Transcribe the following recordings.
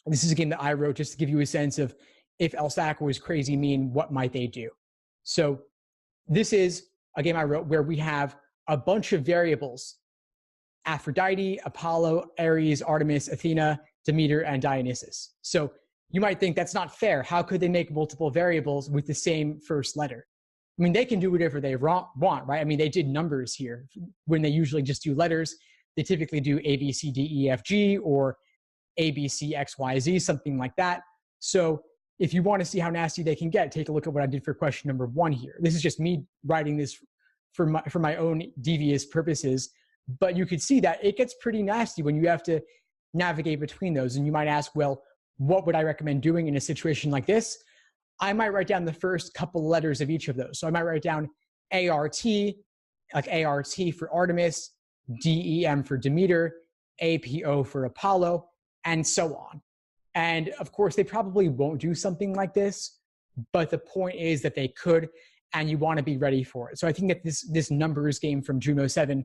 This is a game that I wrote just to give you a sense of if LSAT was crazy mean, what might they do? So this is a game I wrote where we have a bunch of variables: Aphrodite, Apollo, Ares, Artemis, Athena, Demeter, and Dionysus. So you might think that's not fair. How could they make multiple variables with the same first letter? I mean, they can do whatever they want, right? I mean, they did numbers here when they usually just do letters. They typically do A, B, C, D, E, F, G, or A, B, C, X, Y, Z, something like that. So if you want to see how nasty they can get, take a look at what I did for question number 1 here. This is just me writing this for my own devious purposes, but you could see that it gets pretty nasty when you have to navigate between those. And you might ask, well, what would I recommend doing in a situation like this? I might write down the first couple letters of each of those. So I might write down ART, like ART for Artemis, DEM for Demeter, APO for Apollo, and so on. And of course, they probably won't do something like this, but the point is that they could, and you want to be ready for it. So I think that this numbers game from Juno 7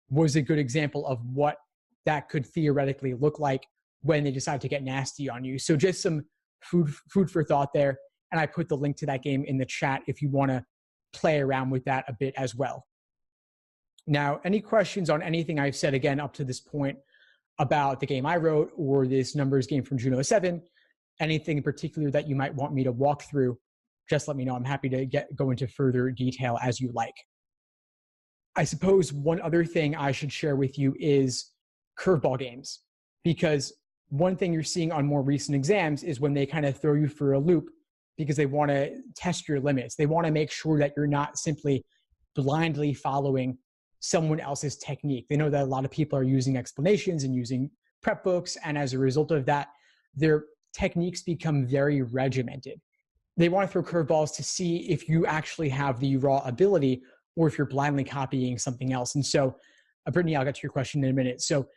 was a good example of what that could theoretically look like when they decide to get nasty on you. So just some food for thought there. And I put the link to that game in the chat if you want to play around with that a bit as well. Now, any questions on anything I've said again up to this point about the game I wrote or this numbers game from Juno 7, anything in particular that you might want me to walk through, just let me know. I'm happy to go into further detail as you like. I suppose one other thing I should share with you is curveball games, because one thing you're seeing on more recent exams is when they kind of throw you for a loop because they want to test your limits. They want to make sure that you're not simply blindly following someone else's technique. They know that a lot of people are using explanations and using prep books, and as a result of that, their techniques become very regimented. They want to throw curveballs to see if you actually have the raw ability or if you're blindly copying something else. And so, Brittany, I'll get to your question in a minute. So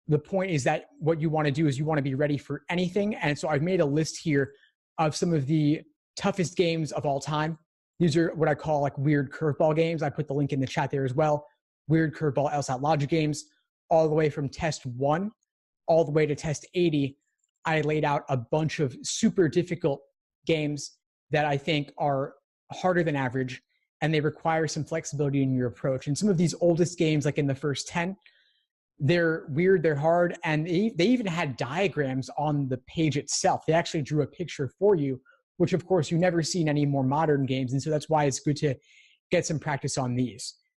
the point is that what you want to do is you want to be ready for anything. And so I've made a list here of some of the toughest games of all time. These are what I call like weird curveball games. I put the link in the chat there as well. Weird curveball LSAT logic games, all the way from test 1 all the way to test 80. I laid out a bunch of super difficult games that I think are harder than average, and they require some flexibility in your approach. And some of these oldest games, like in the first 10, they're weird, they're hard, and they even had diagrams on the page itself. They actually drew a picture for you, which of course you never see in any more modern games. And so that's why it's good to get some practice on these.